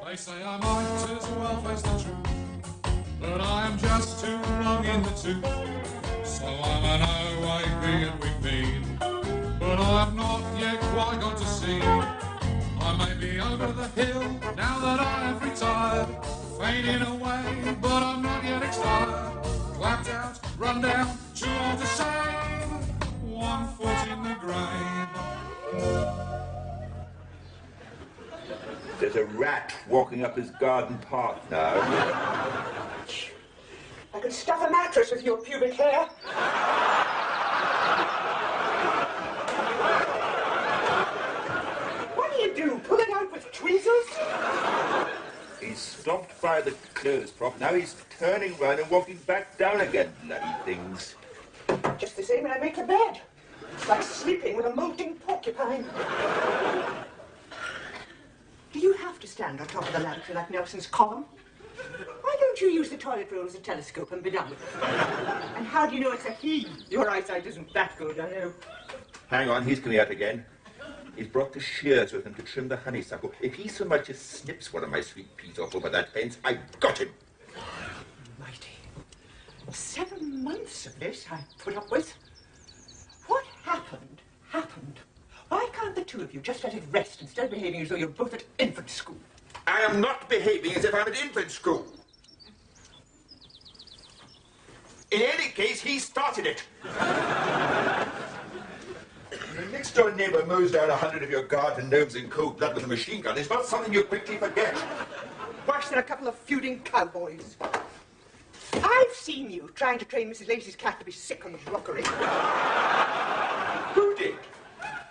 They say I might as well face the truth, but I am just too wrong in the tooth. So I'm an O8 and we've been, but I've not yet quite got to see. I may be over the hill now that I have retired, fading away, but I'm not yet expired. Clapped out, run down, too old to save, 1 foot in the grave. There's a rat walking up his garden path now. I can stuff a mattress with your pubic hair. What do? Pull it out with tweezers? He's stopped by the clothes prop. Now he's turning round and walking back down again. Bloody things. Just the same when I make the bed. It's like sleeping with a molting porcupine. Do you have to stand on top of the ladder like Nelson's column? Why don't you use the toilet roll as a telescope and be done with it? And how do you know it's a he? Your eyesight isn't that good, I know. Hang on, he's coming out again. He's brought the shears with him to trim the honeysuckle. If he so much as snips one of my sweet peas off over that fence, I've got him. Mighty. 7 months of this I put up with. What happened, happened. Why can't the two of you just let it rest instead of behaving as though you're both at infant school? I am not behaving as if I'm at infant school. In any case, he started it. The next-door neighbour mows down 100 of your garden gnomes in cold blood with a machine gun. It's not something you quickly forget. Worse than a couple of feuding cowboys. I've seen you trying to train Mrs. Lacey's cat to be sick on rockery. Who did?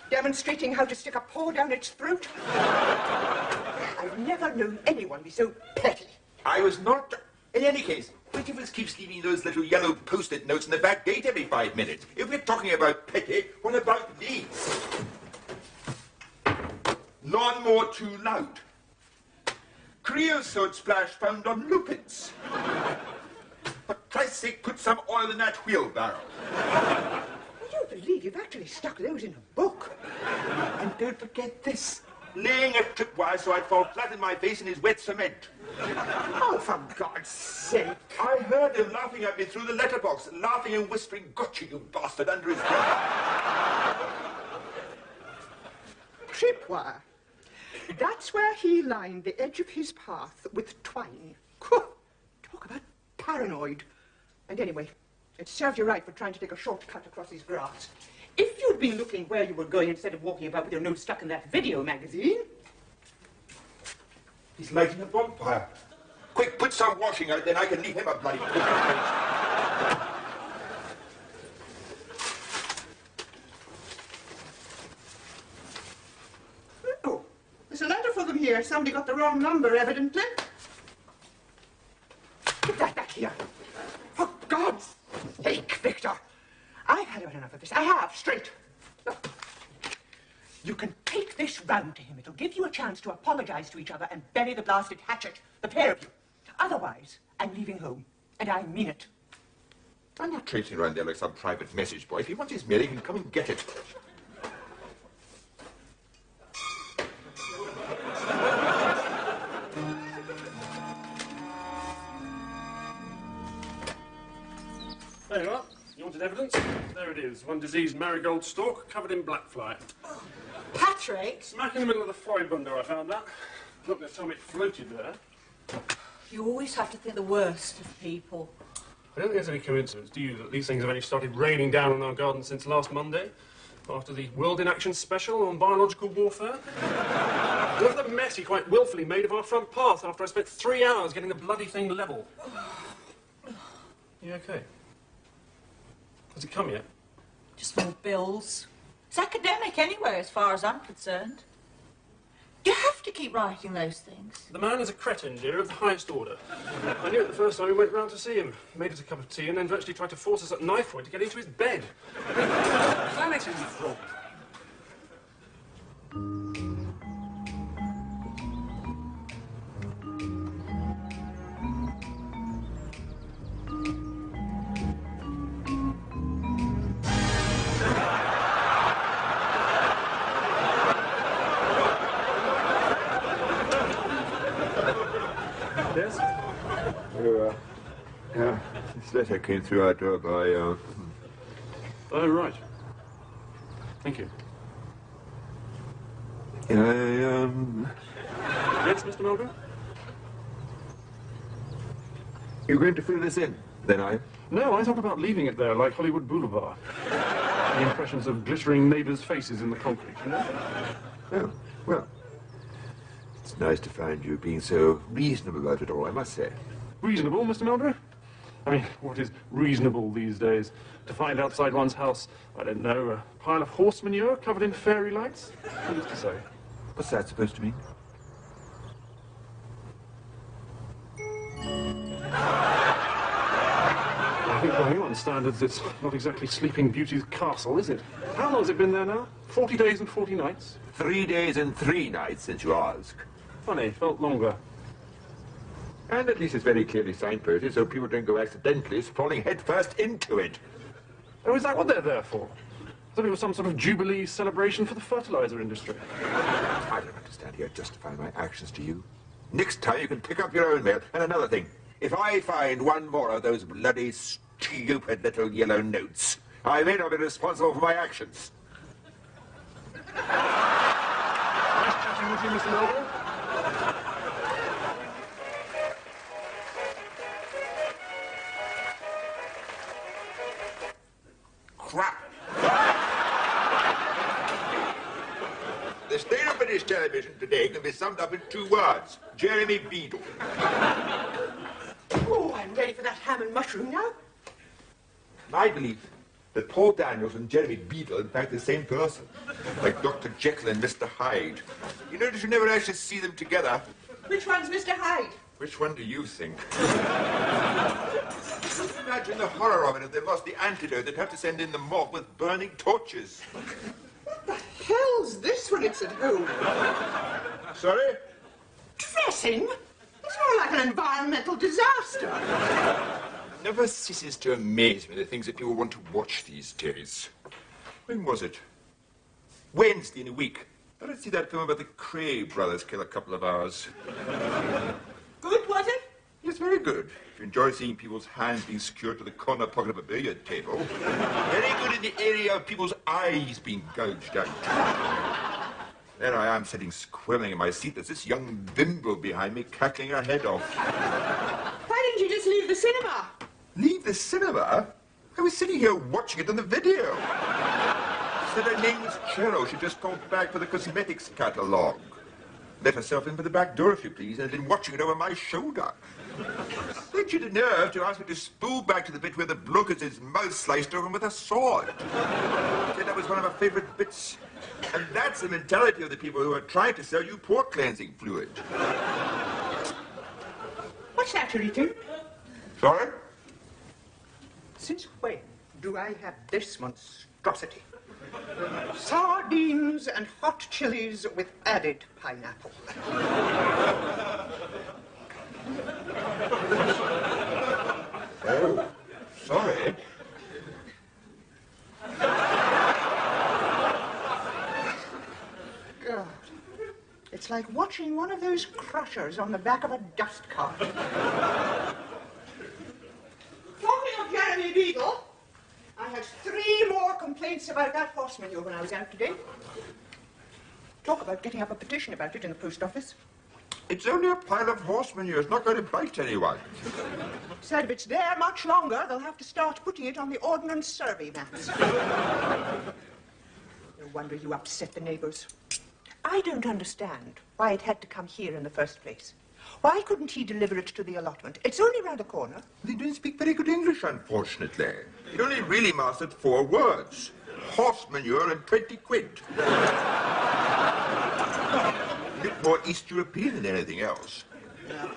Demonstrating how to stick a paw down its throat. I've never known anyone be so petty. I was not. In any case, which of us keeps leaving those little yellow post-it notes in the back gate every 5 minutes? If we're talking about petty, what about these? Lawnmower too loud. Creosote splash found on lupins. For Christ's sake, put some oil in that wheelbarrow. I don't believe you've actually stuck those in a book. And don't forget this. Laying a tripwire so I'd fall flat in my face in his wet cement. Oh, for God's sake. I heard him laughing at me through the letterbox, laughing and whispering, "Gotcha, you bastard," under his breath. Tripwire. That's where he lined the edge of his path with twine. Talk about paranoid. And anyway, it served you right for trying to take a shortcut across his grass. If you'd been looking where you were going instead of walking about with your nose stuck in that video magazine... He's lighting a bonfire. Quick, put some washing out, then I can leave him a bloody cooking place. Oh, there's a letter for them here. Somebody got the wrong number, evidently. Get that back here. For God's sake, Victor. I've had enough of this. I have, straight. Look, you can take this round to him. It'll give you a chance to apologize to each other and bury the blasted hatchet, the pair of you. Otherwise, I'm leaving home, and I mean it. I'm not traipsing around there like some private message boy. If he wants his mail, he can come and get it. There you are. You wanted evidence? There it is. One diseased marigold stalk covered in blackfly. Patrick? Smack in the middle of the floribunda, I found that. Not going to tell me it floated there. You always have to think the worst of people. I don't think it's any coincidence, do you, that these things have only started raining down on our garden since last Monday, after the World in Action special on biological warfare? Look at the mess he quite willfully made of our front path after I spent 3 hours getting the bloody thing level. You okay? Has it come yet? Just more bills. It's academic anyway, as far as I'm concerned. You have to keep writing those things. The man is a cretin, dear, of the highest order. I knew it the first time we went round to see him. Made us a cup of tea and then virtually tried to force us at knife point to get into his bed. Planet is wrong. Yes? Yeah, this letter came through our door by, Oh, right. Thank you. Yes, Mr. Mulgrew? You're going to fill this in, then, are you? No, I thought about leaving it there like Hollywood Boulevard. The impressions of glittering neighbours' faces in the concrete, you know? Oh, well. It's nice to find you being so reasonable about it all, I must say. Reasonable, Mr. Mulgrew? I mean, what is reasonable these days? To find outside one's house, I don't know, a pile of horse manure covered in fairy lights? Who's to say? What's that supposed to mean? I think by anyone's standards, it's not exactly Sleeping Beauty's castle, is it? How long has it been there now? 40 days and 40 nights? 3 days and 3 nights, since you ask. Funny, felt longer. And at least it's very clearly signposted, so people don't go accidentally falling headfirst into it. Oh, is that what they're there for? I thought it was some sort of jubilee celebration for the fertilizer industry. I don't have to stand here justifying my actions to you. Next time you can pick up your own mail. And another thing, if I find one more of those bloody stupid little yellow notes, I may not be responsible for my actions. Nice chatting with you, Mr. Mulgrew. Crap! The state of British television today can be summed up in 2 words. Jeremy Beadle. Oh, I'm ready for that ham and mushroom now. My belief that Paul Daniels and Jeremy Beadle are in fact the same person. Like Dr. Jekyll and Mr. Hyde. You notice you never actually see them together. Which one's Mr. Hyde? Which one do you think? Just imagine the horror of it if they lost the antidote. They'd have to send in the mob with burning torches. What the hell's this when it's at home? Sorry? Dressing? It's more like an environmental disaster. Never ceases to amaze me the things that people want to watch these days. When was it? Wednesday in a week. I did see that film about the Cray brothers kill a couple of hours. Good, was it? Yes, very good. If you enjoy seeing people's hands being secured to the corner pocket of a billiard table. Very good in the area of people's eyes being gouged out. There I am, sitting squirming in my seat. There's this young bimbo behind me, cackling her head off. Why didn't you just leave the cinema? Leave the cinema? I was sitting here watching it on the video. She said her name was Cheryl. She just called back for the cosmetics catalogue. Let herself in by the back door, if you please, and had been watching it over my shoulder. Then she had the nerve to ask me to spool back to the bit where the bloke has his mouth sliced open with a sword. Said that was one of her favourite bits. And that's the mentality of the people who are trying to sell you pore cleansing fluid. What's that you're eating? Sorry? Since when do I have this monstrosity? Sardines and hot chilies with added pineapple. Oh, sorry. God, it's like watching one of those crushers on the back of a dust cart. Talking of Jeremy Beadle, I had 3 more complaints about that horse manure when I was out today. Talk about getting up a petition about it in the post office. It's only a pile of horse manure. It's not going to bite anyone. Said if it's there much longer, they'll have to start putting it on the ordnance survey maps. No wonder you upset the neighbours. I don't understand why it had to come here in the first place. Why couldn't he deliver it to the allotment? It's only round the corner. They don't speak very good English, unfortunately. He only really mastered 4 words. Horse manure and 20 quid. A bit more East European than anything else. No.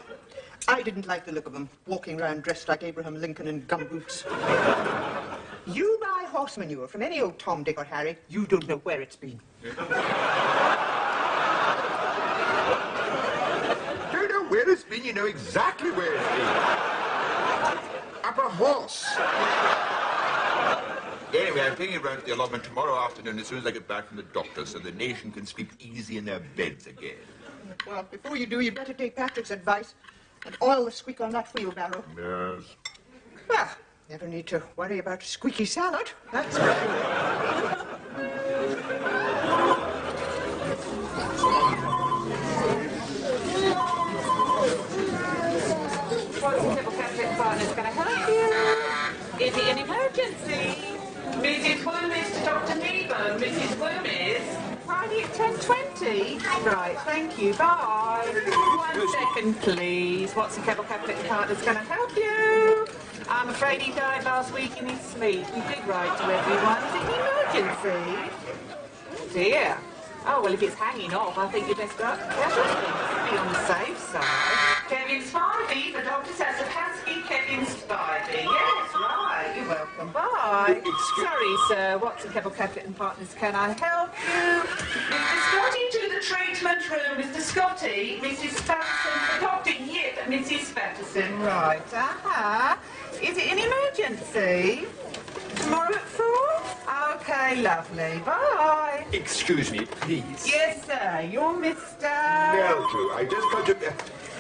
I didn't like the look of him, walking around dressed like Abraham Lincoln in gumboots. You buy horse manure from any old Tom, Dick or Harry, you don't know where it's been. Don't know where it's been, you know exactly where it's been. Up a horse. Anyway, I'm taking it round to the allotment tomorrow afternoon as soon as I get back from the doctor so the nation can sleep easy in their beds again. Well, before you do, you'd better take Patrick's advice And oil the squeak on that wheelbarrow. Yes. Well, never need to worry about squeaky salad. That's for sure. What's the Civil Cabinet Partners going to help you? Is it an emergency? Mrs. Bloom is to Dr. Nebo. Mrs. Bloom is Friday at 10:20. Right, thank you. Bye. 1 second, please. What's the Civil Cabinet Partners going to help you? I'm afraid he died last week in his sleep. We did write to everyone. Is it an emergency? Oh dear. Oh, well, if it's hanging off, I think you best go be on the safe side. Kevin Spivey, the doctor says it has to be Kevin Spivey. Yes, right. You're welcome. Bye. Sorry, sir. Watson, Keppel, Catlett and Partners, can I help you? Mr. Scotty to the treatment room. Mr. Scotty, Mrs. Patterson, for Dr. Yip, Mrs. Patterson. Right. Is it an emergency? Tomorrow at 4? Okay, lovely. Bye. Excuse me, please. Yes, sir. You're Mr... Meldrew, I just got to...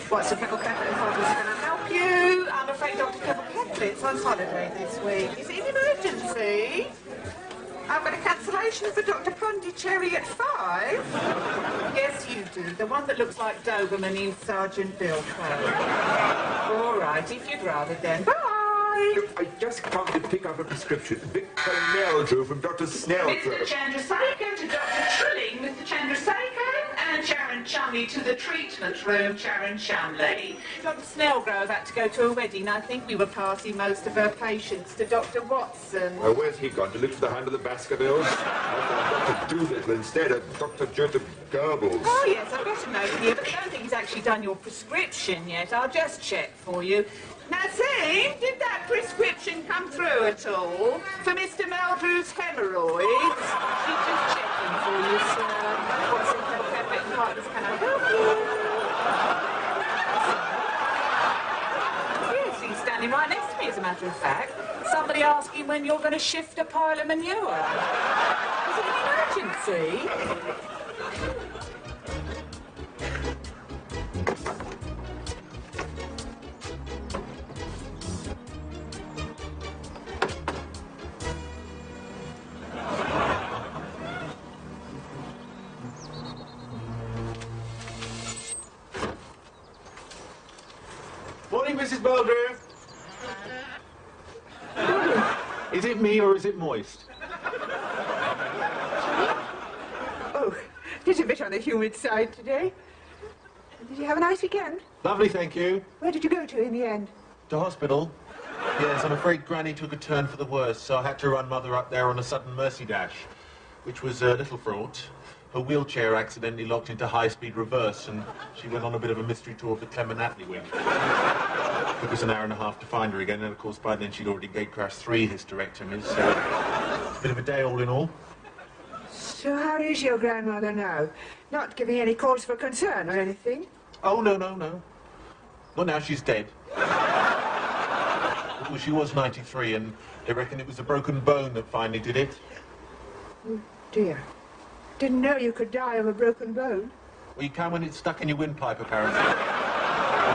What's the Keppel Catlett and Partners going to help you? I'm afraid Dr. Keppel Catlett's on holiday this week. Is it an emergency? I've got a cancellation for Dr. Pondicherry at 5. Yes, you do. The one that looks like Doberman in Sergeant Bilko. All right, if you'd rather then. Bye. Look, I just come to pick up a prescription. Victor Meldrew from Dr. Snellgrove. Mr. Chandrasekhar to Dr. Trilling, Mr. Chandrasekhar, and Sharon Chumley to the treatment room, Sharon Chumley. Dr. Snellgrove had to go to a wedding. I think we were passing most of her patients to Dr. Watson. Well, where's he gone? To look for the hand of the Baskervilles? Dr. Doolittle instead of Dr. Joseph Goebbels. Oh, yes, I've got a note here, but I don't think he's actually done your prescription yet. I'll just check for you. Now, see, did that prescription come through at all for Mr. Meldrew's hemorrhoids? She's just checking for you, sir. What's in Keppel Cabinet and Partners? Can I help you? Yes, he's standing right next to me, as a matter of fact. Somebody asking when you're going to shift a pile of manure. Is it an emergency? Morning, Mrs. Meldrew. Is it me or is it moist? Oh, it's a bit on the humid side today. Did you have a nice weekend? Lovely, thank you. Where did you go to in the end? To hospital? Yes, I'm afraid Granny took a turn for the worse, so I had to run Mother up there on a sudden mercy dash, which was a little fraught. Her wheelchair accidentally locked into high-speed reverse, and she went on a bit of a mystery tour of the Clement Attlee wing. Took us an hour and a half to find her again, and of course by then she'd already gate-crashed 3 hysterectomies, so a bit of a day all in all. So how is your grandmother now? Not giving any cause for concern or anything? Oh, no. Well, now she's dead. Well, she was 93, and they reckon it was a broken bone that finally did it. Oh, dear. Didn't know you could die of a broken bone. Well, you can when it's stuck in your windpipe, apparently. She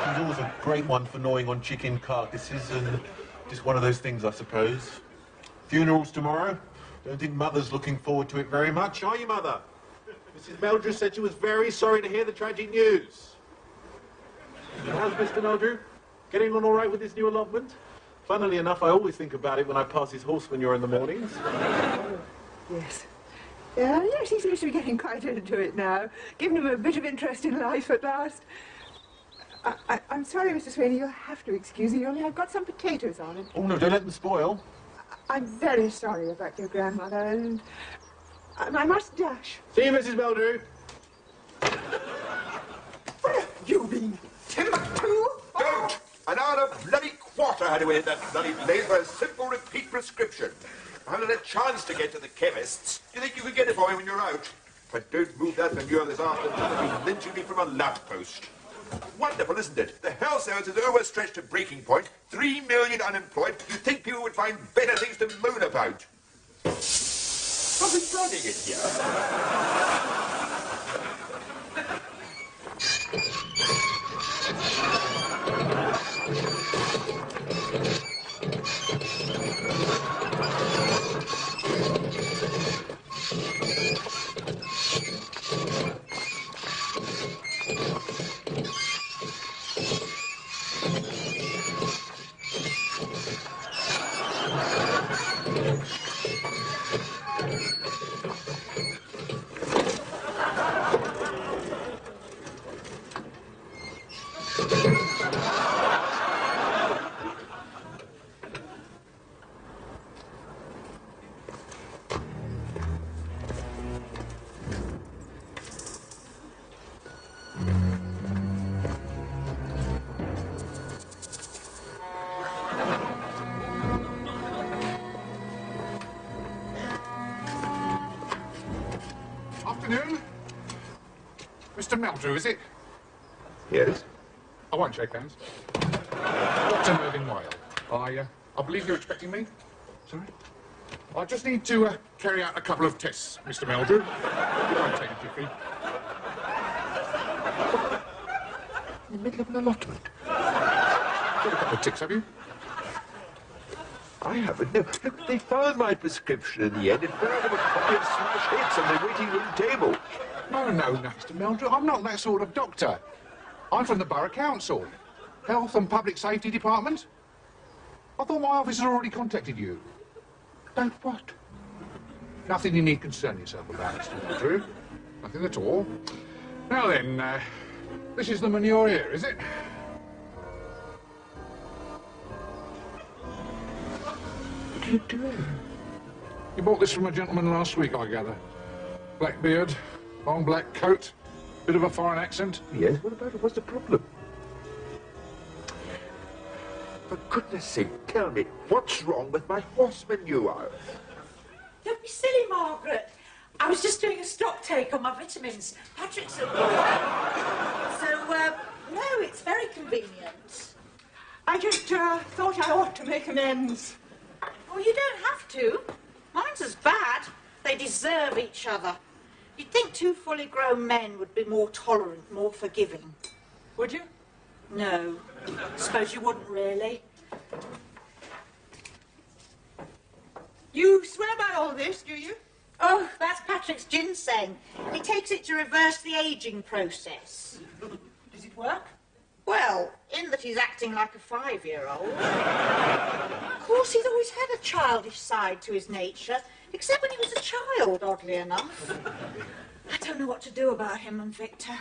was always a great one for gnawing on chicken carcasses, and just one of those things, I suppose. Funeral's tomorrow. Don't think Mother's looking forward to it very much, are you, Mother? Mrs. Meldrew said she was very sorry to hear the tragic news. How's Mr. Meldrew? Getting on all right with his new allotment? Funnily enough, I always think about it when I pass his horse manure in the mornings. Yes. Yes, he seems to be getting quite into it now. Giving him a bit of interest in life at last. I'm sorry, Mr. Sweeney, you'll have to excuse me. Only I've got some potatoes on it. Oh, no, don't let them spoil. I'm very sorry about your grandmother, and I must dash. See you, Mrs. Meldrew. Where have you been? Timbuktu? Don't! An hour and a bloody quarter had to wait in that bloody place for a simple repeat prescription. I haven't had a chance to get to the chemist's. Do you think you could get it for me when you're out? If I don't move that manure this afternoon, they'll be lynching me from a lamppost. Wonderful, isn't it? The health service is overstretched to breaking point. 3 million unemployed. You'd think people would find better things to moan about. Something's running in here. Afternoon. Mr. Meldrew, is it? Yes? I won't shake hands. Dr. Mervyn Whale. I believe you're expecting me? Sorry? I just need to carry out a couple of tests, Mr. Meldrew. It won't take a jiffy. In the middle of an allotment. Got a couple of ticks, have you? I haven't. No, look, they found my prescription in the end and found them a copy of Smash Hits on the waiting room table. No, Mr. Meldrew. I'm not that sort of doctor. I'm from the Borough Council. Health and Public Safety Department. I thought my office had already contacted you. Don't what? Nothing you need concern yourself about, Mr. Meldrew. Nothing at all. Now then, this is the manure here, is it? What are you doing? You bought this from a gentleman last week, I gather. Black beard, long black coat, bit of a foreign accent. Yes, what about it? What's the problem? For goodness sake, tell me, what's wrong with my horse manure? Don't be silly, Margaret. I was just doing a stock take on my vitamins. Patrick's at work. So, no, it's very convenient. I just thought I ought to make amends. Oh, you don't have to. Mine's as bad. They deserve each other. You'd think two fully grown men would be more tolerant, more forgiving. Would you? No. Suppose you wouldn't really. You swear by all this, do you? Oh, that's Patrick's ginseng. He takes it to reverse the ageing process. Does it work? Well, in that he's acting like a 5-year-old. Of course, he's always had a childish side to his nature, except when he was a child, oddly enough. I don't know what to do about him and Victor.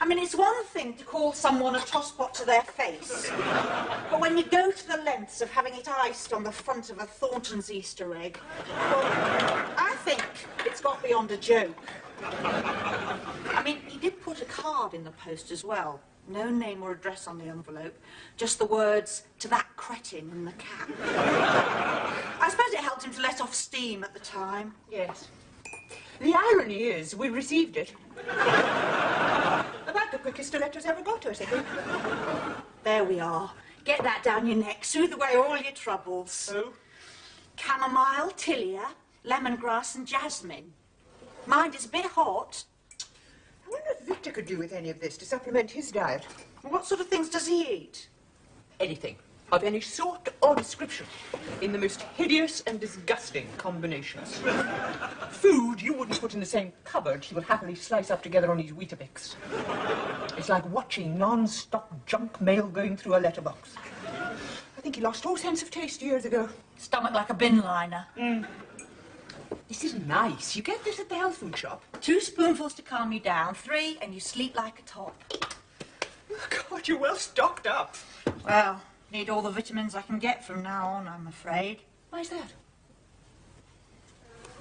I mean, it's one thing to call someone a tosspot to their face, but when you go to the lengths of having it iced on the front of a Thornton's Easter egg, well, I think it's got beyond a joke. I mean, he did put a card in the post as well. No name or address on the envelope, just the words, "To that cretin" in the cap. I suppose it helped him to let off steam at the time. Yes. The irony is, we received it. About the quickest the letters ever got to us, I think. There we are. Get that down your neck, soothe away all your troubles. Oh? Chamomile, tilia, lemongrass and jasmine. Mind is a bit hot. I wonder if Victor could do with any of this to supplement his diet. What sort of things does he eat? Anything. Of any sort or description. In the most hideous and disgusting combinations. Food you wouldn't put in the same cupboard he will happily slice up together on his Weetabix. It's like watching non-stop junk mail going through a letterbox. I think he lost all sense of taste years ago. Stomach like a bin liner. This is nice. You get this at the health food shop. 2 spoonfuls to calm you down, 3 and you sleep like a top. Oh, God, you're well stocked up. Well, need all the vitamins I can get from now on, I'm afraid. Why's that?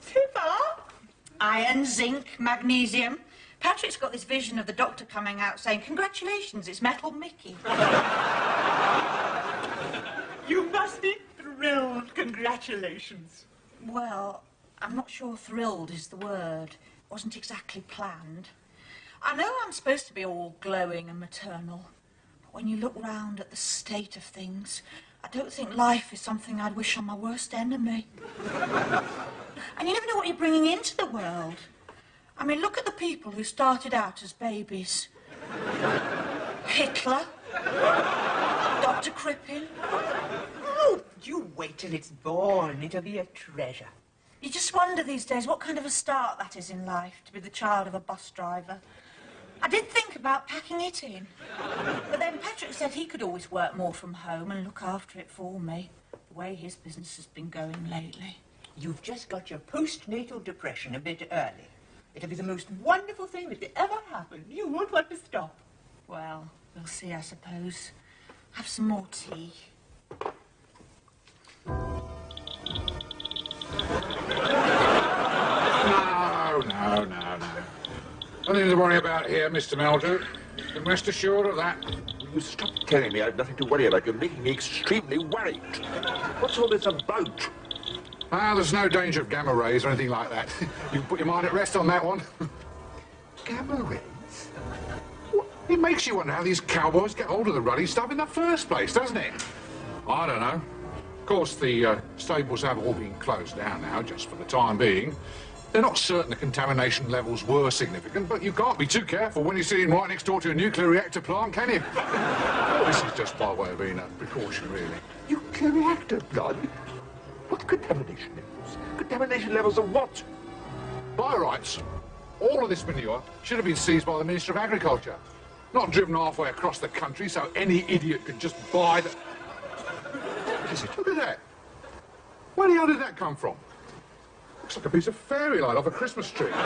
Pippa? Iron, zinc, magnesium. Patrick's got this vision of the doctor coming out saying, "Congratulations, it's Metal Mickey." You must be thrilled. Congratulations. Well, I'm not sure thrilled is the word. Wasn't exactly planned. I know I'm supposed to be all glowing and maternal, but when you look round at the state of things, I don't think life is something I'd wish on my worst enemy. And you never know what you're bringing into the world. I mean, look at the people who started out as babies. Hitler, Dr. Crippen. Oh, you wait till it's born. It'll be a treasure. You just wonder these days what kind of a start that is in life, to be the child of a bus driver. I did think about packing it in. But then Patrick said he could always work more from home and look after it for me, the way his business has been going lately. You've just got your postnatal depression a bit early. It'll be the most wonderful thing that ever happened. You won't want to stop. Well, we'll see, I suppose. Have some more tea. No. Nothing to worry about here, Mr. Meldrew. You can rest assured of that. Will you stop telling me I've nothing to worry about? You're making me extremely worried. What's all this about? There's no danger of gamma rays or anything like that. You can put your mind at rest on that one. Gamma rays? It makes you wonder how these cowboys get hold of the ruddy stuff in the first place, doesn't it? I don't know. Of course, the stables have all been closed down now, just for the time being. They're not certain the contamination levels were significant, but you can't be too careful when you're sitting right next door to a nuclear reactor plant, can you? This is just by way of being a precaution, really. Nuclear reactor blood? What contamination levels? Contamination levels of what? By rights, all of this manure should have been seized by the Minister of Agriculture, not driven halfway across the country so any idiot could just buy the... What is it? Look at that. Where the hell did that come from? Looks like a piece of fairy light off a Christmas tree. What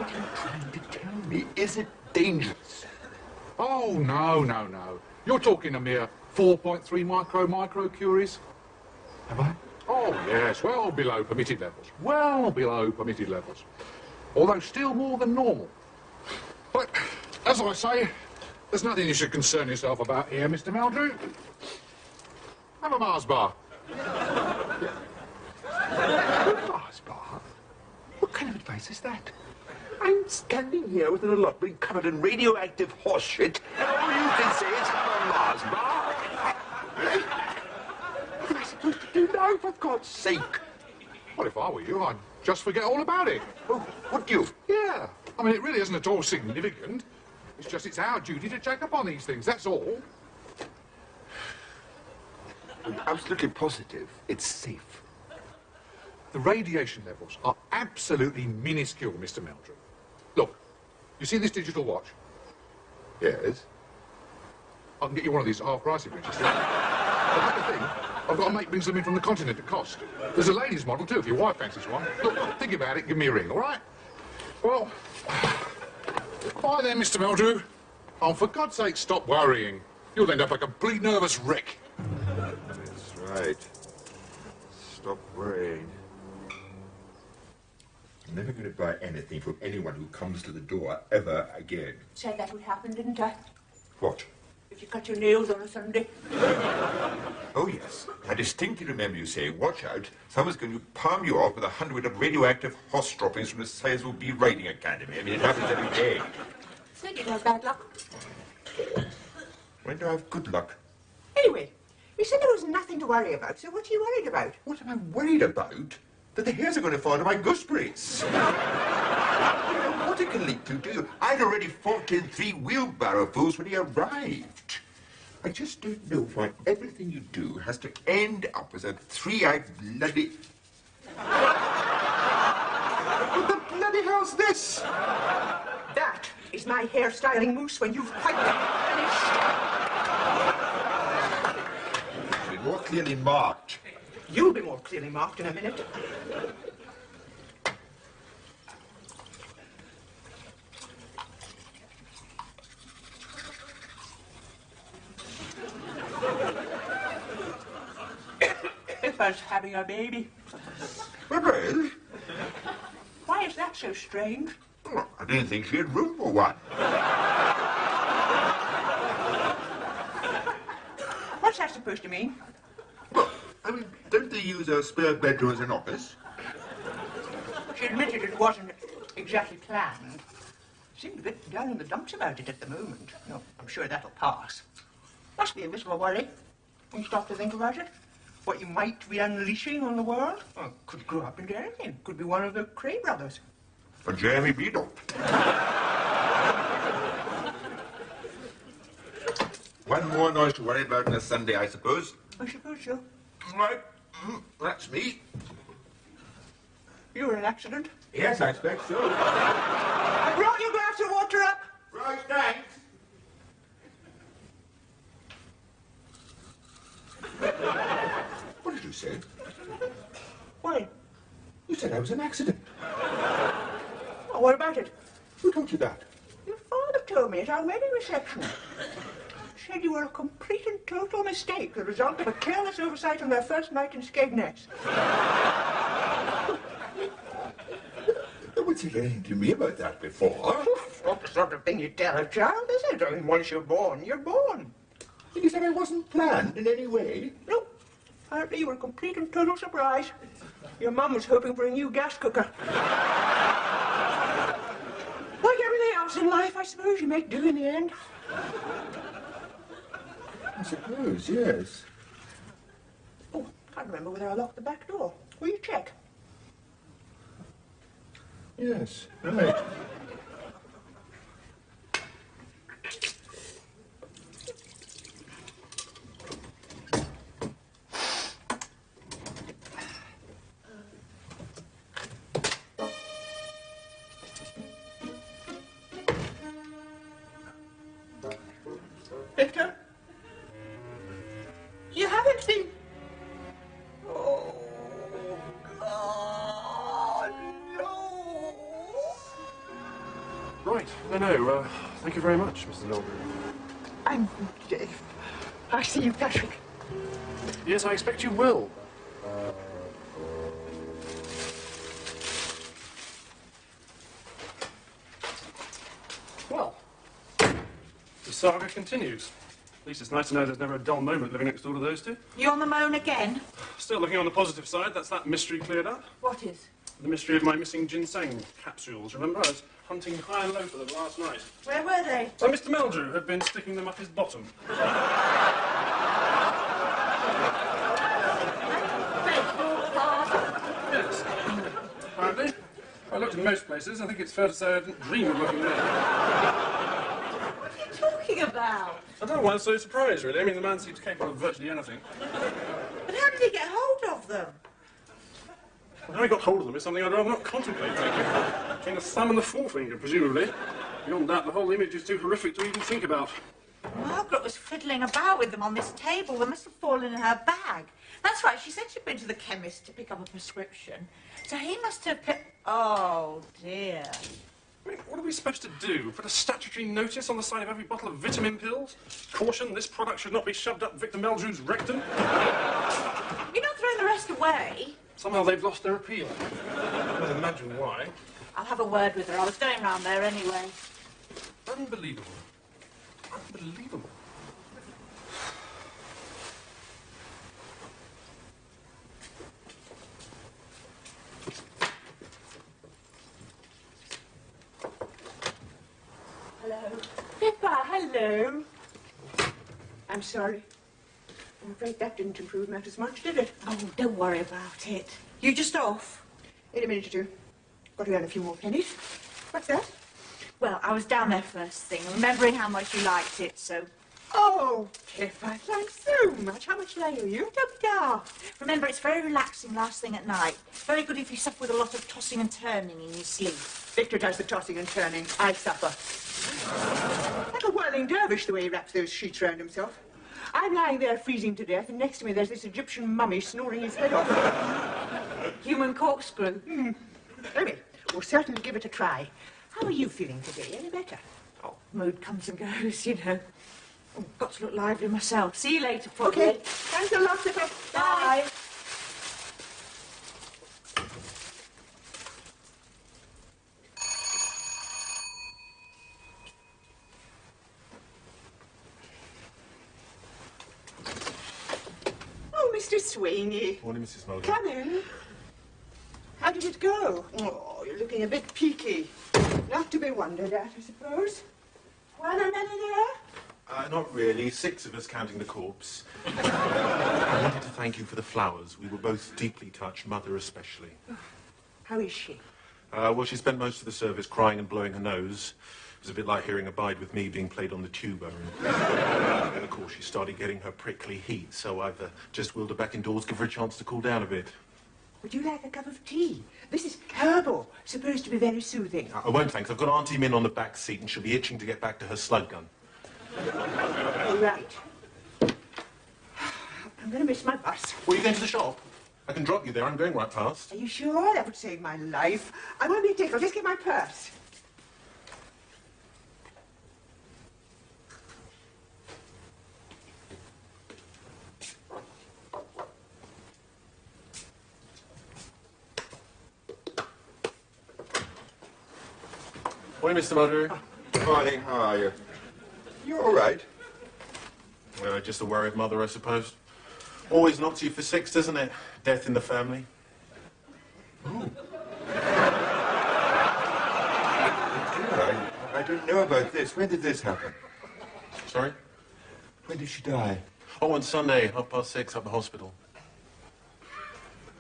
are you trying to tell me? Is it dangerous? Oh, no. You're talking a mere 4.3 microcuries. Am I? Oh, yes, well below permitted levels. Although still more than normal. But, as I say, there's nothing you should concern yourself about here, Mr. Meldrew. Have a Mars bar. Mars bar? What kind of advice is that? I'm standing here with an allotment covered in radioactive horse shit, and all you can say is have a Mars bar? What am I supposed to do now, for God's sake? Well, if I were you, I'd just forget all about it. Oh, would you? Yeah. I mean, it really isn't at all significant. It's just it's our duty to check up on these things, that's all. I'm absolutely positive it's safe. The radiation levels are absolutely minuscule, Mr. Meldrew. Look, you see this digital watch? Yes? I can get you one of these at half price if you're interested. But the thing, I've got a mate brings them in from the continent at cost. There's a ladies' model too, if your wife fancies one. Look, think about it, give me a ring, all right? Well, bye then, Mr. Meldrew. Oh, for God's sake, stop worrying. You'll end up a complete nervous wreck. That's right. Stop worrying. I'm never going to buy anything from anyone who comes to the door ever again. Said that would happen, didn't I? What? If you cut your nails on a Sunday. Oh, yes. I distinctly remember you saying, watch out, someone's going to palm you off with 100 of radioactive horse droppings from the Sizewell B Riding Academy. I mean, it happens every day. Said you'd have bad luck. When do I have good luck? Anyway, you said there was nothing to worry about, so what are you worried about? What am I worried about? That the hairs are going to fall out of my gooseberries. You know what it can lead to, do you? I'd already fought in 3 wheelbarrow fulls when he arrived. I just don't know why everything you do has to end up as a 3-eyed bloody... What the bloody hell's this? That is my hairstyling mousse when you've quite finished. Be more clearly marked. You'll be more clearly marked in a minute. Pippa's having a baby. Well, Why is that so strange? oh, I didn't think she had room for one. What's that supposed to mean? Well, I mean, don't they use a spare bedroom as an office? She admitted it wasn't exactly planned. Seemed a bit down in the dumps about it at the moment. No, I'm sure that'll pass. Must be a bit of a worry when you stop to think about it. What you might be unleashing on the world. Well, could grow up into anything. Could be one of the Cray brothers. For Jeremy Beadle. One more noise to worry about on a Sunday, I suppose. I suppose so. Right, that's me. You were in an accident. Yes, I expect so. I brought your glass of water up. Right, thanks. What did you say? Why? You said I was an accident. Oh, what about it? Who told you that? Your father told me at our wedding reception. Said you were a complete and total mistake, the result of a careless oversight on their first night in Skegness. No one said anything to me about that before. Not the sort of thing you tell a child, is it? I mean, once you're born, you're born. And you said I wasn't planned in any way? No, apparently you were a complete and total surprise. Your mum was hoping for a new gas cooker. Like everything else in life, I suppose you make do in the end. I suppose, yes. Oh, can't remember whether I locked the back door. Will you check? Yes, right. Victor? You haven't been... Oh, God, no. Right. No. Thank you very much, Mrs. Milgrew. I'm... I see you, Patrick. Yes, I expect you will. Well, the saga continues. At least it's nice to know there's never a dull moment living next door to those two. You on the moan again? Still looking on the positive side, that's that mystery cleared up. What is? The mystery of my missing ginseng capsules. Remember, I was hunting high and low for them last night. Where were they? So Mr. Meldrew had been sticking them up his bottom. Yes. Apparently. I looked in most places. I think it's fair to say I didn't dream of looking there. What are you talking about? I don't know why I was so surprised, really. I mean, the man seems capable of virtually anything. But how did he get hold of them? How he got hold of them is something I'd rather not contemplate. Between the thumb and the forefinger, presumably. Beyond that, the whole image is too horrific to even think about. Margaret was fiddling about with them on this table. They must have fallen in her bag. That's right, she said she'd been to the chemist to pick up a prescription. So he must have Oh, dear. I mean, what are we supposed to do? Put a statutory notice on the side of every bottle of vitamin pills? Caution, this product should not be shoved up Victor Meldrew's rectum? You're not throwing the rest away? Somehow they've lost their appeal. I can't imagine why. I'll have a word with her. I was going round there anyway. Unbelievable. Unbelievable. Hello. Pippa, hello. I'm sorry. I'm afraid that didn't improve matters much, did it? Oh, don't worry about it. You just off? In a minute or two. Got to earn a few more pennies. What's that? Well, I was down there first thing, remembering how much you liked it, so... Oh, Pippa, thanks so much. How much do I owe you? Da-da. Remember, it's very relaxing last thing at night. Very good if you suffer with a lot of tossing and turning in your sleep. Victor does the tossing and turning. I suffer. Like a whirling dervish, the way he wraps those sheets round himself. I'm lying there freezing to death, and next to me there's this Egyptian mummy snoring his head off. Human corkscrew. Anyway, we'll certainly give it a try. How are you feeling today? Any better? Oh, mood comes and goes, you know. Oh, got to look lively myself. See you later, probably. Okay. Thanks a lot, Pippa. Bye. Oh, Mr. Sweeney. Morning, Mrs. Mulder. Come in. How did it go? Oh, you're looking a bit peaky. Not to be wondered at, I suppose. Well, and many there? Not really. 6 of us, counting the corpse. I wanted to thank you for the flowers. We were both deeply touched, Mother especially. How is she? Well, she spent most of the service crying and blowing her nose. It was a bit like hearing Abide With Me being played on the tuba. And of course, she started getting her prickly heat, so I've just wheeled her back indoors, give her a chance to cool down a bit. Would you like a cup of tea? This is herbal, supposed to be very soothing. I won't, thanks. I've got Auntie Min on the back seat and she'll be itching to get back to her slug gun. Right. I'm going to miss my bus. Well, are you going to the shop? I can drop you there. I'm going right past. Are you sure? That would save my life. I won't be tickled. Just get my purse. Morning, Mr. Mulder. Morning, how are you? You all right? Just a worried mother, I suppose. Always knocks you for six, doesn't it? Death in the family. Oh. I don't know about this. When did this happen? Sorry? When did she die? Oh, on Sunday, 6:30, up the hospital.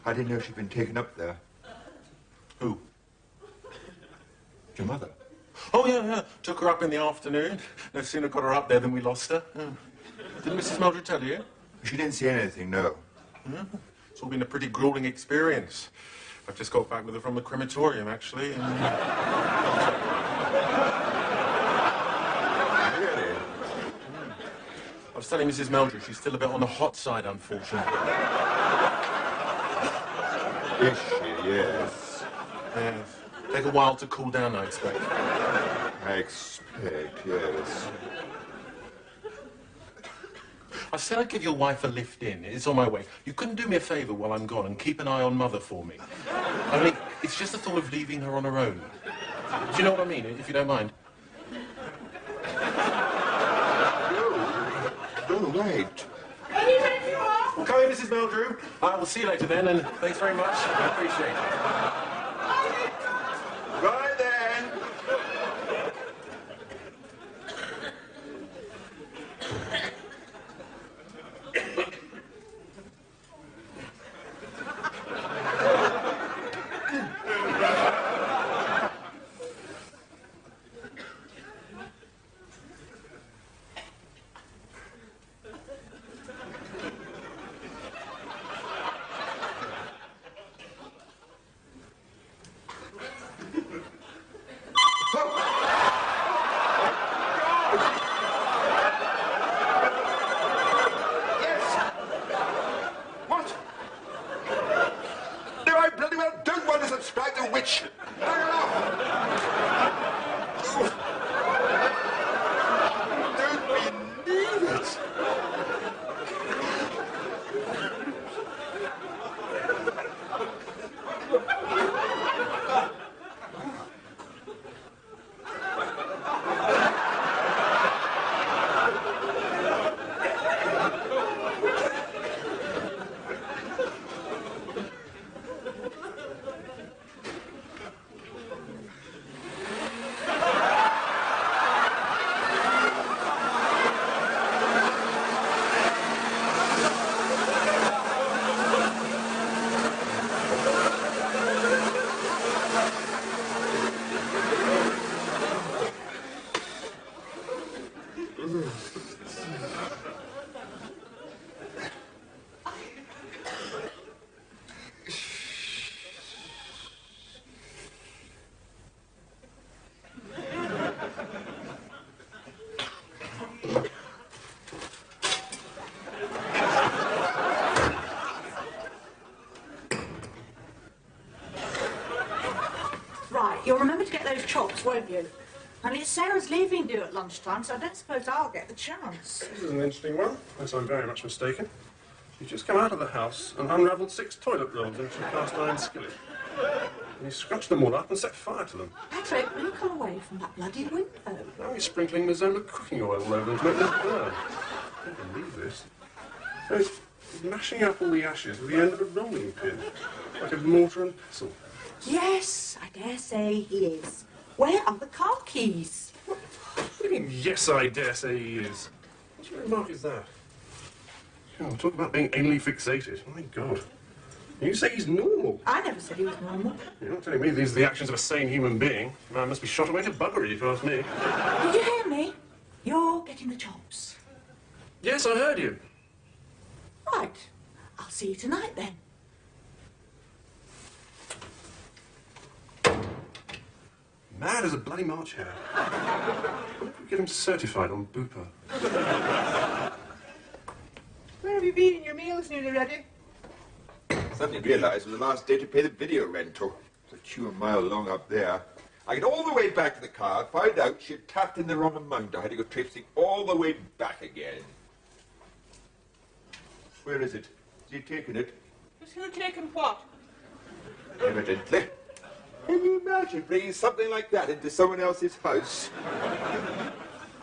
I didn't know she'd been taken up there. Who? Your mother? Oh, yeah. Took her up in the afternoon. No sooner got her up there than we lost her. Didn't Mrs. Mildred tell you? She didn't say anything, no. It's all been a pretty grueling experience. I've just got back with her from the crematorium, actually. And... Really? I was telling Mrs. Mildred she's still a bit on the hot side, unfortunately. Is she? Yes. Yes. Take a while to cool down, I expect. I expect, yes. I said I'd give your wife a lift in. It's on my way. You couldn't do me a favour while I'm gone and keep an eye on Mother for me. Only, it's just the thought of leaving her on her own. Do you know what I mean, if you don't mind? Oh, right. Well, come in, Mrs. Meldrew. I will see you later then, and thanks very much. I appreciate it. Right then. You'll remember to get those chops, won't you? And it's Sarah's leaving due at lunchtime, so I don't suppose I'll get the chance. This is an interesting one, unless I'm very much mistaken. You've just come out of the house and unravelled 6 toilet rolls into a cast iron skillet. And you scratched them all up and set fire to them. Patrick, will you come away from that bloody window? Now you're sprinkling Mazola cooking oil all over them to make them burn. I can't believe this. So he's mashing up all the ashes with the end of a rolling pin, like a mortar and pestle. Yes, I dare say he is. Where are the car keys? What do you mean, yes, I dare say he is? What sort of remark is that? Oh, talk about being anally fixated. My God. You say he's normal. I never said he was normal. You're not telling me these are the actions of a sane human being. The man must be shot away to buggery, if you ask me. Did you hear me? You're getting the chops. Yes, I heard you. Right. I'll see you tonight, then. Mad as a bloody March hare. Get him certified on Bupa. Where have you been? Your meal's nearly ready. I suddenly realised it was the last day to pay the video rental. There's a queue a mile long up there. I get all the way back to the car, find out she'd tapped in the wrong amount. I had to go traipsing all the way back again. Where is it? Has he taken it? Has who taken what? Evidently. Can you imagine bringing something like that into someone else's house?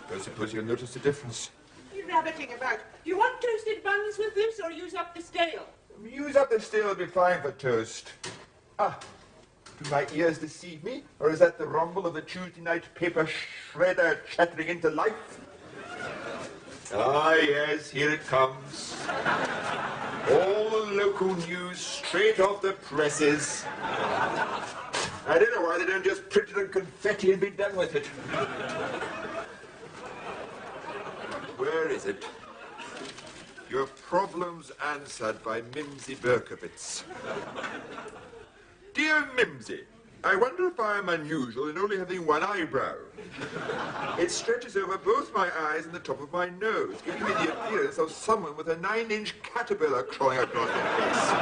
I suppose you'll notice the difference. You're rabbiting about. Do you want toasted buns with this or use up the stale? Use up the stale will be fine for toast. Ah, do my ears deceive me? Or is that the rumble of the Tuesday night paper shredder chattering into life? Ah, yes, here it comes. All the local news straight off the presses. I don't know why they don't just print it in confetti and be done with it. Where is it? Your problems answered by Mimsy Berkowitz. Dear Mimsy, I wonder if I am unusual in only having one eyebrow. It stretches over both my eyes and the top of my nose, giving me the appearance of someone with a 9-inch caterpillar crawling across their face.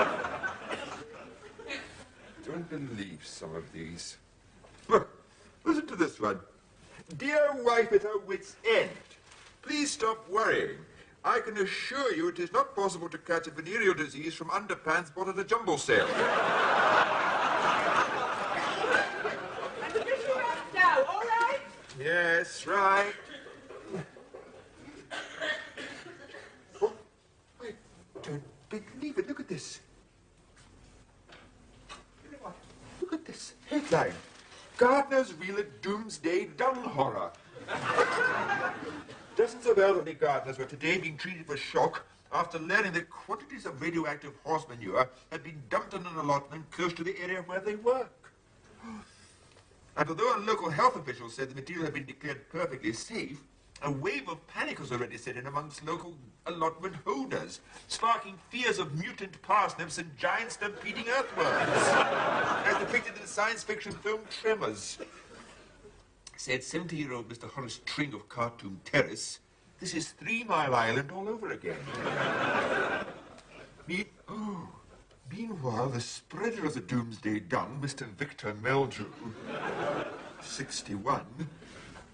Don't believe some of these. Look, listen to this one. Dear wife at her wit's end, please stop worrying. I can assure you it is not possible to catch a venereal disease from underpants bought at a jumble sale. And the tissue wraps now, all right? Yes, right. Oh, I don't believe it. Look at this. Look at this headline. Gardeners reel at doomsday dung horror. Dozens of elderly gardeners were today being treated for shock after learning that quantities of radioactive horse manure had been dumped on an allotment close to the area where they work. And although a local health official said the material had been declared perfectly safe, a wave of panic was already set in amongst local allotment holders, sparking fears of mutant parsnips and giant stampeding earthworms, as depicted in the science fiction film Tremors. Said 70-year-old Mr. Horace Tring of Khartoum Terrace, this is 3 Mile Island all over again. Meanwhile, the spreader of the doomsday dung, Mr. Victor Meldrew, 61,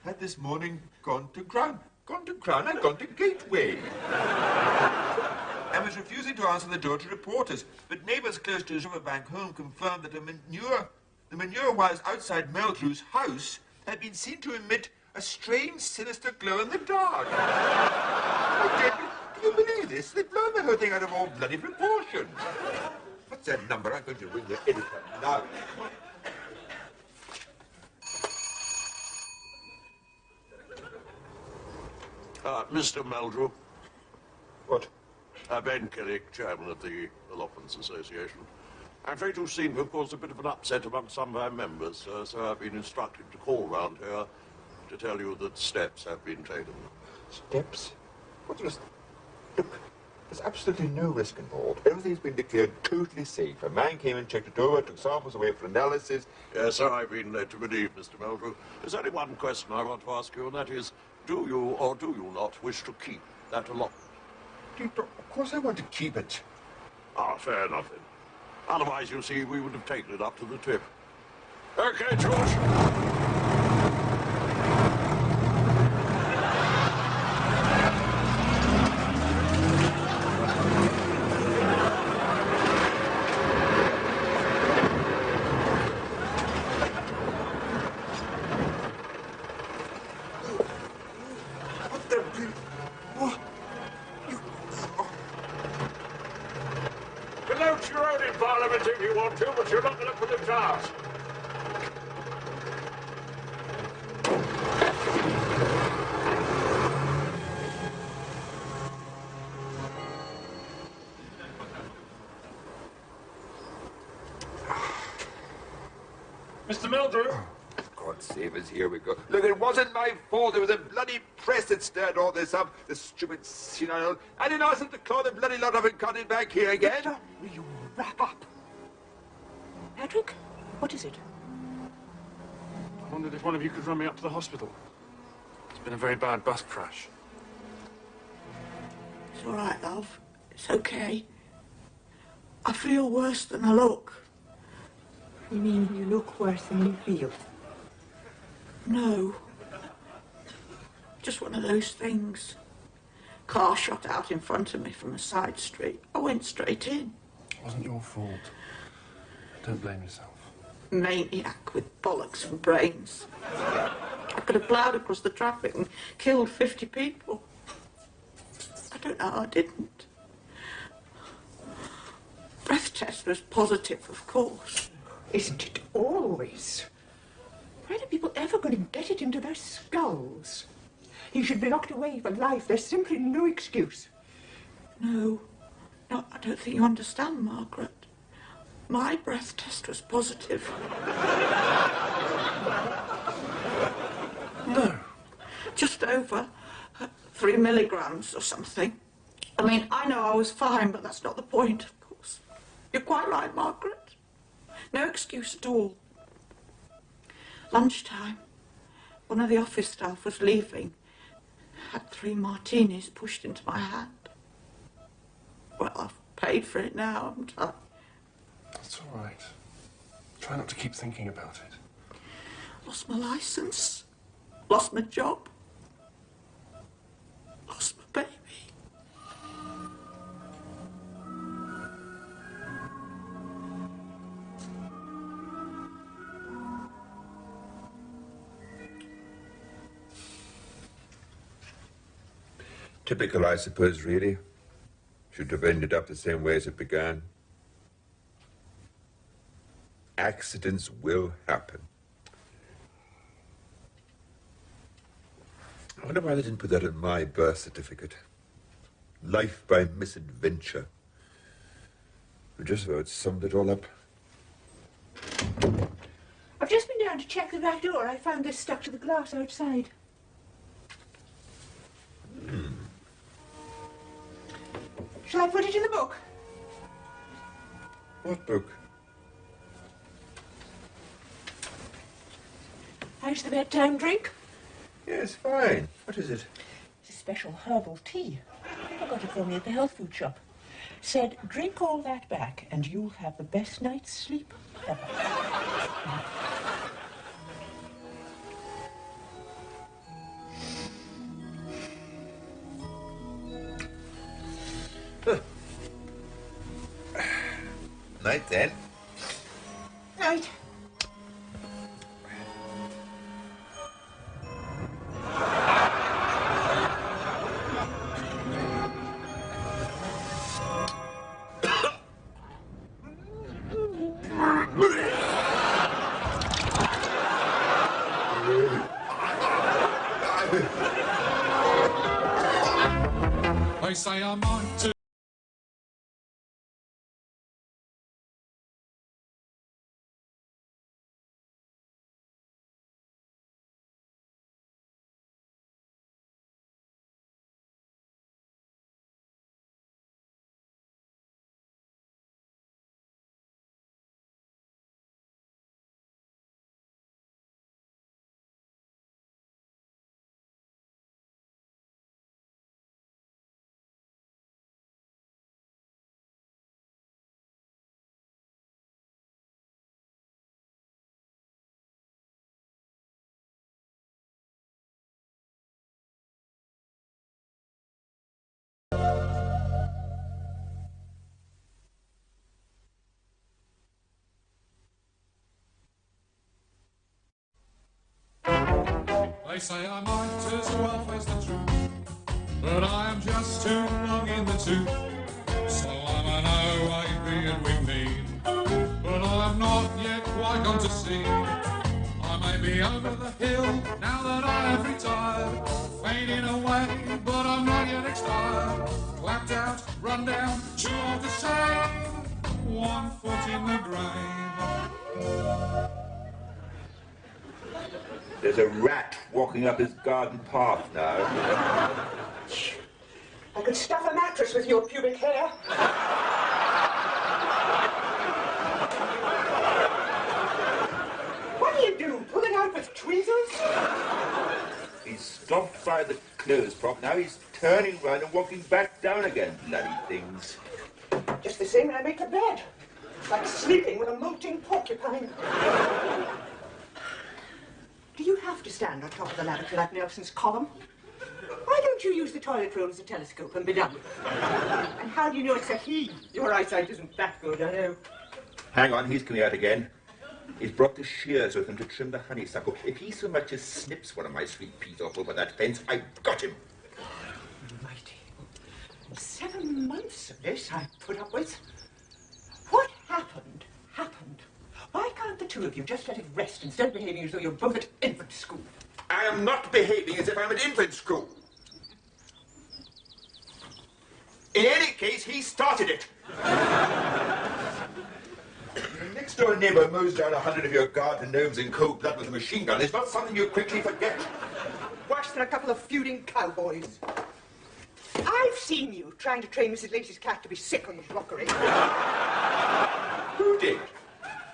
had this morning gone to Crown and gone to Gateway. And was refusing to answer the door to reporters. But neighbours close to his riverbank home confirmed that the manure wires outside Meldrew's house had been seen to emit a strange, sinister glow in the dark. Do you believe this? They've blown the whole thing out of all bloody proportion. What's that number? I'm going to ring the editor now. Mr. Meldrew. What? Ben Kelly, chairman of the Allotments Association. I'm afraid you've seen we've caused a bit of an upset among some of our members, so I've been instructed to call round here to tell you that steps have been taken. Steps? What sort of... Look, there's absolutely no risk involved. Everything's been declared totally safe. A man came and checked it over, took samples away for analysis. Yes, sir, I've been led to believe, Mr. Meldrew. There's only one question I want to ask you, and that is, do you or do you not wish to keep that allotment? Of course I want to keep it. Ah, fair enough then. Otherwise, you see, we would have taken it up to the tip. Okay, George. Promote your own environment if you want to, but you're not going to put it to ours. Mr. Meldrew. God save us, here we go. Look, it wasn't my fault. It was the bloody press that stirred all this up. The stupid senile. I didn't ask them to claw the bloody lot of it and cut it back here again. Victor, will you wrap up? Patrick, what is it? Wondered if one of you could run me up to the hospital. It's been a very bad bus crash. It's all right, love. It's okay. I feel worse than I look. You mean you look worse than you feel? No. Just one of those things. Car shot out in front of me from a side street. I went straight in. It wasn't your fault. Don't blame yourself. Maniac with bollocks and brains. I could have ploughed across the traffic and killed 50 people. I don't know how I didn't. Breath test was positive, of course. Isn't it always? Why do people ever going to get it into their skulls? You should be locked away for life. There's simply no excuse. No, I don't think you understand, Margaret. My breath test was positive. No. Just over 3 milligrams or something. I mean, I know I was fine, but that's not the point, of course. You're quite right, Margaret. No excuse at all. Lunchtime, one of the office staff was leaving. Had 3 martinis pushed into my hand. Well, I've paid for it now, haven't I? That's all right. Try not to keep thinking about it. Lost my licence. Lost my job. Lost my baby. Typical, I suppose, really. Should have ended up the same way as it began. Accidents will happen. I wonder why they didn't put that in my birth certificate. Life by misadventure. We just about summed it all up. I've just been down to check the back door. I found this stuck to the glass outside. Shall I put it in the book? What book? How's the bedtime drink? Yes, fine. What is it? It's a special herbal tea. I got it for me at the health food shop. Said, drink all that back and you'll have the best night's sleep ever. Night then. Night. They say I might do. They say I might as well face the truth, but I am just too long in the tooth. So I'm an OAB with me, but I'm not yet quite gone to sea. I may be over the hill now that I have retired, fading away, but I'm not yet expired. Clapped out, run down, too old to say, 1 foot in the grave. There's a rat walking up his garden path now. I could stuff a mattress with your pubic hair. What do you do? Pull it out with tweezers? the clothes prop. Now he's turning round and walking back down again. Bloody things. Just the same when I make the bed. Like sleeping with a molting porcupine. Do you have to stand on top of the ladder for that Nelson's column? Why don't you use the toilet roll as a telescope and be done? And how do you know it's a he? Your eyesight isn't that good, I know. Hang on, he's coming out again. He's brought the shears with him to trim the honeysuckle. If he so much as snips one of my sweet peas off over that fence, I've got him. Mighty. 7 months of this I've put up with. What happened, happened. Why can't the two of you just let it rest instead of behaving as though you're both at infant school? I am not behaving as if I'm at infant school. In any case, he started it. The next door neighbour mows down 100 of your garden gnomes in cold blood with a machine gun. It's not something you quickly forget. Worse than a couple of feuding cowboys. I've seen you trying to train Mrs. Lacey's cat to be sick on the rockery. Who did?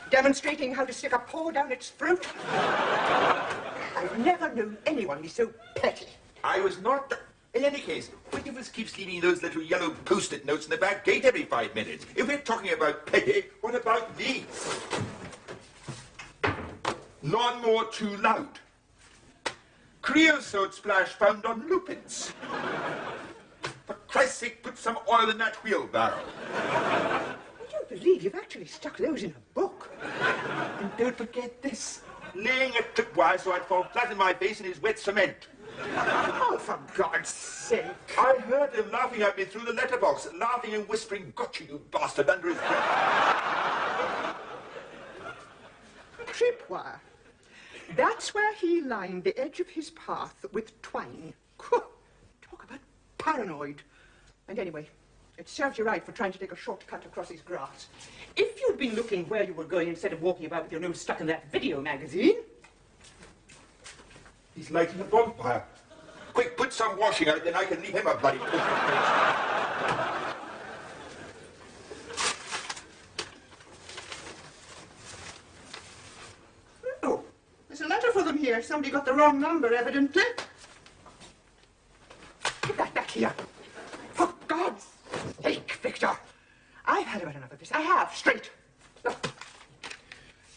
Demonstrating how to stick a paw down its throat. I've never known anyone be so petty. I was not... In any case, which of us keeps leaving those little yellow post-it notes in the back gate every 5 minutes? If we're talking about petty, what about these? Lawnmower too loud. Creosote splash found on lupins. For Christ's sake, put some oil in that wheelbarrow. I don't believe you've actually stuck those in a book. And don't forget this. Laying a tripwire so I'd fall flat in my face in his wet cement. Oh, for God's sake. I heard him laughing at me through the letterbox, laughing and whispering, "Gotcha, you bastard," under his breath. Tripwire. That's where he lined the edge of his path with twine. Talk about paranoid. And anyway, it serves you right for trying to take a shortcut across his grass. If you'd been looking where you were going instead of walking about with your nose stuck in that video magazine... He's lighting a bonfire. Quick, put some washing out, then I can leave him a bloody push. Oh, there's a letter for them here. Somebody got the wrong number, evidently. Get that back here. For God's sake, Victor. I've had about enough of this. I have, straight. Look,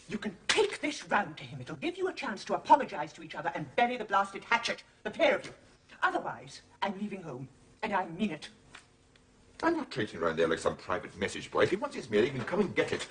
you can take this round to him. It'll give you a chance to apologize to each other and bury the blasted hatchet, the pair of you. Otherwise, I'm leaving home, and I mean it. I'm not traipsing around there like some private message boy. If he wants his mail, he can come and get it.